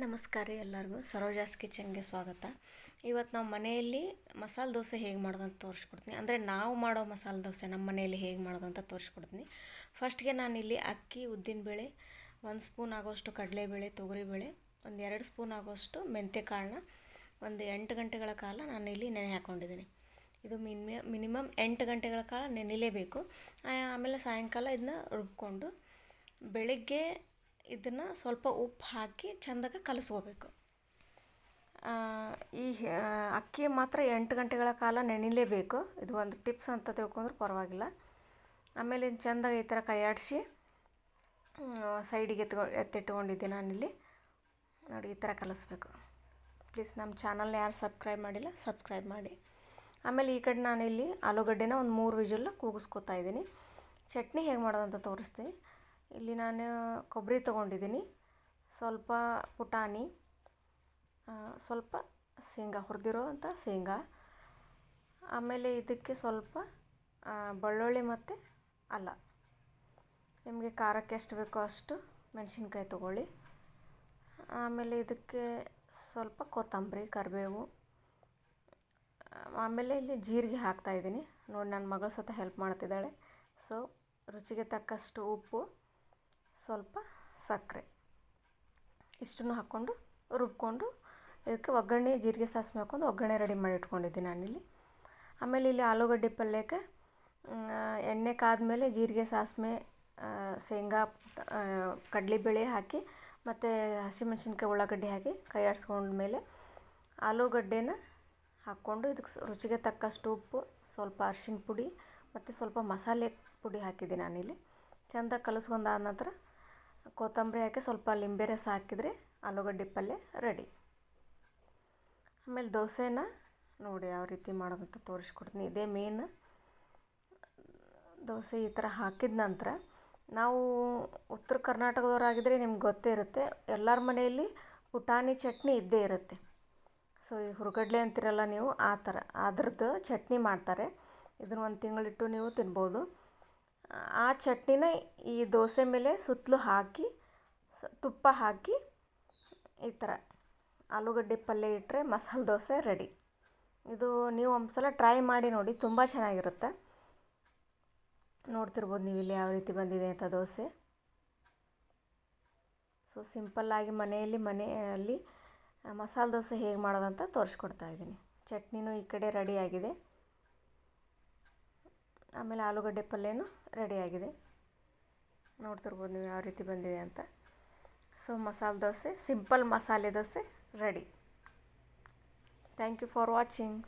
ನಮಸ್ಕಾರ ರೀ ಎಲ್ಲರಿಗೂ ಸರೋಜಾಸ್ ಕಿಚನ್ಗೆ ಸ್ವಾಗತ. ಇವತ್ತು ನಾವು ಮನೆಯಲ್ಲಿ ಮಸಾಲೆ ದೋಸೆ ಹೇಗೆ ಮಾಡೋದು ಅಂತ ತೋರಿಸ್ಕೊಡ್ತೀನಿ. ಅಂದರೆ ನಾವು ಮಾಡೋ ಮಸಾಲೆ ದೋಸೆ ನಮ್ಮ ಮನೆಯಲ್ಲಿ ಹೇಗೆ ಮಾಡೋದು ಅಂತ ತೋರಿಸ್ಕೊಡ್ತೀನಿ. ಫಸ್ಟ್ಗೆ ನಾನಿಲ್ಲಿ ಅಕ್ಕಿ, ಉದ್ದಿನಬೇಳೆ, 1 ಸ್ಪೂನ್ ಆಗೋಷ್ಟು ಕಡಲೆಬೇಳೆ, ತೊಗರಿಬೇಳೆ, ಒಂದು 2 ಸ್ಪೂನ್ ಆಗೋಷ್ಟು ಮೆಂತ್ಯಕಾಳನ್ನ ಒಂದು 8 ಗಂಟೆಗಳ ಕಾಲ ನಾನಿಲ್ಲಿ ನೆನೆ ಹಾಕ್ಕೊಂಡಿದ್ದೀನಿ. ಇದು ಮಿನಿಮಮ್ 8 ಗಂಟೆಗಳ ಕಾಲ ನೆನೆಯಲೇಬೇಕು. ಆಮೇಲೆ ಸಾಯಂಕಾಲ ಇದನ್ನ ರುಬ್ಕೊಂಡು ಬೆಳಗ್ಗೆ ಇದನ್ನು ಸ್ವಲ್ಪ ಉಪ್ಪು ಹಾಕಿ ಚೆಂದಾಗಿ ಕಲಿಸ್ಕೋಬೇಕು. ಈ ಅಕ್ಕಿ ಮಾತ್ರ 8 ಗಂಟೆಗಳ ಕಾಲ ನೆನೆಯಲೇಬೇಕು. ಇದು ಒಂದು ಟಿಪ್ಸ್ ಅಂತ ತಿಳ್ಕೊಂಡ್ರೆ ಪರವಾಗಿಲ್ಲ. ಆಮೇಲೆ ಇನ್ನು ಚೆಂದಾಗಿ ಈ ಥರ ಕೈಯಾಡಿಸಿ ಸೈಡಿಗೆ ಎತ್ತಿಟ್ಕೊಂಡಿದ್ದೀನಿ ನಾನಿಲ್ಲಿ. ನೋಡಿ, ಈ ಥರ ಕಲಿಸ್ಬೇಕು. ಪ್ಲೀಸ್ ನಮ್ಮ ಚಾನಲ್ನ ಯಾರು ಸಬ್ಸ್ಕ್ರೈಬ್ ಮಾಡಿಲ್ಲ, ಸಬ್ಸ್ಕ್ರೈಬ್ ಮಾಡಿ. ಆಮೇಲೆ ಈ ಕಡೆ ನಾನಿಲ್ಲಿ ಆಲೂಗಡ್ಡೆನ ಒಂದು 3 ವಿಷಲ್ ಕೂಗಿಸ್ಕೊತಾ ಇದ್ದೀನಿ. ಚಟ್ನಿ ಹೇಗೆ ಮಾಡೋದಂತ ತೋರಿಸ್ತೀನಿ. ಇಲ್ಲಿ ನಾನು ಕೊಬ್ಬರಿ ತೊಗೊಂಡಿದ್ದೀನಿ, ಸ್ವಲ್ಪ ಪುಟಾಣಿ, ಸ್ವಲ್ಪ ಶೇಂಗಾ, ಹುರಿದಿರೋ ಅಂಥ ಶೇಂಗಾ, ಆಮೇಲೆ ಇದಕ್ಕೆ ಸ್ವಲ್ಪ ಬೆಳ್ಳುಳ್ಳಿ ಮತ್ತು ಅಲ್ಲ. ನಿಮಗೆ ಖಾರಕ್ಕೆ ಎಷ್ಟು ಬೇಕೋ ಅಷ್ಟು ಮೆಣಸಿನ್ಕಾಯಿ ತೊಗೊಳ್ಳಿ. ಆಮೇಲೆ ಇದಕ್ಕೆ ಸ್ವಲ್ಪ ಕೊತ್ತಂಬರಿ, ಕರಿಬೇವು, ಆಮೇಲೆ ಇಲ್ಲಿ ಜೀರಿಗೆ ಹಾಕ್ತಾಯಿದ್ದೀನಿ. ನೋಡಿ, ನನ್ನ ಮಗಳ ಸತ ಹೆಲ್ಪ್ ಮಾಡ್ತಿದ್ದಾಳೆ. ಸೊ ರುಚಿಗೆ ತಕ್ಕಷ್ಟು ಉಪ್ಪು, ಸ್ವಲ್ಪ ಸಕ್ಕರೆ, ಇಷ್ಟನ್ನು ಹಾಕ್ಕೊಂಡು ರುಬ್ಕೊಂಡು ಇದಕ್ಕೆ ಒಗ್ಗರಣೆ, ಜೀರಿಗೆ ಸಾಸಿವೆ ಹಾಕ್ಕೊಂಡು ಒಗ್ಗರಣೆ ರೆಡಿ ಮಾಡಿ ಇಟ್ಕೊಂಡಿದ್ದೀನಿ ನಾನಿಲ್ಲಿ. ಆಮೇಲೆ ಇಲ್ಲಿ ಆಲೂಗಡ್ಡೆ ಪಲ್ಯಕ್ಕೆ ಎಣ್ಣೆ ಕಾದ್ಮೇಲೆ ಜೀರಿಗೆ, ಸಾಸಿವೆ, ಶೇಂಗಾ, ಕಡಲೆಬೇಳೆ ಹಾಕಿ ಮತ್ತು ಹಸಿಮೆಣ್ಸಿನ್ಕಾಯಿ, ಉಳ್ಳಾಗಡ್ಡಿ ಹಾಕಿ ಕೈ ಆಡಿಸ್ಕೊಂಡ್ಮೇಲೆ ಆಲೂಗಡ್ಡೆನ ಹಾಕ್ಕೊಂಡು ಇದಕ್ಕೆ ರುಚಿಗೆ ತಕ್ಕಷ್ಟು ಉಪ್ಪು, ಸ್ವಲ್ಪ ಅರಿಶಿನ ಪುಡಿ ಮತ್ತು ಸ್ವಲ್ಪ ಮಸಾಲೆ ಪುಡಿ ಹಾಕಿದ್ದೀನಿ ನಾನಿಲ್ಲಿ. ಚೆಂದ ಕಲಿಸ್ಕೊಂಡಾದ ನಂತರ ಕೊತ್ತಂಬರಿ ಹಾಕಿ ಸ್ವಲ್ಪ ಲಿಂಬೆ ರಸ ಹಾಕಿದರೆ ಆಲೂಗಡ್ಡೆ ಪಲ್ಯ ರೆಡಿ. ಆಮೇಲೆ ದೋಸೆನ ನೋಡಿ ಯಾವ ರೀತಿ ಮಾಡೋದಂತ ತೋರಿಸ್ಕೊಡ್ತೀನಿ. ಇದೇ ಮೇನ್. ದೋಸೆ ಈ ಥರ ಹಾಕಿದ ನಂತರ ನಾವು ಉತ್ತರ ಕರ್ನಾಟಕದವರಾಗಿದ್ದರೆ ನಿಮ್ಗೆ ಗೊತ್ತೇ ಇರುತ್ತೆ, ಎಲ್ಲರ ಮನೆಯಲ್ಲಿ ಪುಟಾಣಿ ಚಟ್ನಿ ಇದ್ದೇ ಇರುತ್ತೆ. ಸೊ ಈ ಹುರುಗಡ್ಲೆ ಅಂತಿರಲ್ಲ ನೀವು, ಆ ಥರ ಅದ್ರದ್ದು ಚಟ್ನಿ ಮಾಡ್ತಾರೆ. ಇದನ್ನು 1 ತಿಂಗಳಿಟ್ಟು ನೀವು ತಿನ್ಬೋದು. ಆ ಚಟ್ನಿನ ಈ ದೋಸೆ ಮೇಲೆ ಸುತ್ತಲೂ ಹಾಕಿ ತುಪ್ಪ ಹಾಕಿ ಈ ಥರ ಆಲೂಗಡ್ಡೆ ಪಲ್ಯ ಇಟ್ಟರೆ ಮಸಾಲೆ ದೋಸೆ ರೆಡಿ. ಇದು ನೀವು ಒಂದು ಸಲ ಟ್ರೈ ಮಾಡಿ ನೋಡಿ, ತುಂಬ ಚೆನ್ನಾಗಿರುತ್ತೆ. ನೋಡ್ತಿರ್ಬೋದು ನೀವು ಇಲ್ಲಿ ಯಾವ ರೀತಿ ಬಂದಿದೆ ಅಂತ ದೋಸೆ. ಸೊ ಸಿಂಪಲ್ಲಾಗಿ ಮನೆಯಲ್ಲಿ ಮಸಾಲೆ ದೋಸೆ ಹೇಗೆ ಮಾಡೋದಂತ ತೋರಿಸ್ಕೊಡ್ತಾ ಇದ್ದೀನಿ. ಚಟ್ನಿನೂ ಈ ಕಡೆ ರೆಡಿಯಾಗಿದೆ, ಆಮೇಲೆ ಆಲೂಗಡ್ಡೆ ಪಲ್ಯನೂ ರೆಡಿಯಾಗಿದೆ. ನೋಡ್ತಿರ್ಬೋದು ನೀವು ಯಾವ ರೀತಿ ಬಂದಿದೆ ಅಂತ. ಸೊ ಮಸಾಲೆ dosa, simple masala dosa ready. Thank you for watching.